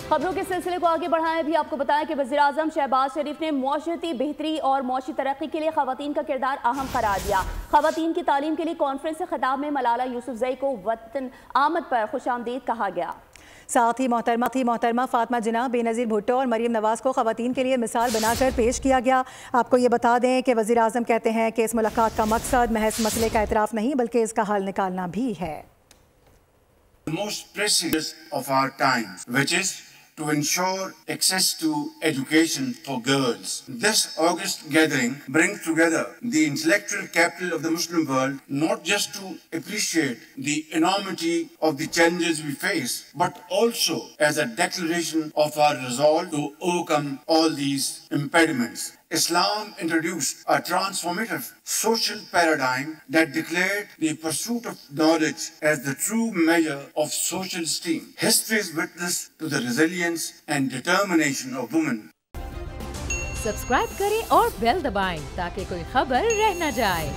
खबरों के सिलसिले को आगे बढ़ाएं भी आपको बताएं कि वज़ीर आज़म शहबाज शरीफ ने मुआशरती बेहतरी और मुआशी तरक्की के लिए खवातीन का किरदार अहम करार दिया। खवातीन की तालीम के लिए कॉन्फ्रेंस से खिताब में मलाला यूसुफजई को वतन आमद पर खुशामदीद कहा गया। साथ ही मोहतरमा फातिमा जिन्ना, बेनज़ीर भुट्टो और मरीम नवाज़ को खवातीन के लिए मिसाल बनाकर पेश किया गया। आपको ये बता दें कि वज़ीर आज़म कहते हैं कि इस मुलाकात का मकसद महज मसले का एतराफ़ नहीं बल्कि इसका हल निकालना भी है। The most precious of our times, which is to ensure access to education for girls. This August gathering brings together the intellectual capital of the Muslim world, not just to appreciate the enormity of the challenges we face, but also as a declaration of our resolve to overcome all these impediments. Islam introduced a transformative social paradigm that declared the pursuit of knowledge as the true measure of social esteem. History is witness to the resilience and determination of women. Subscribe करें और bell दबाएं ताकि कोई खबर रह न जाए।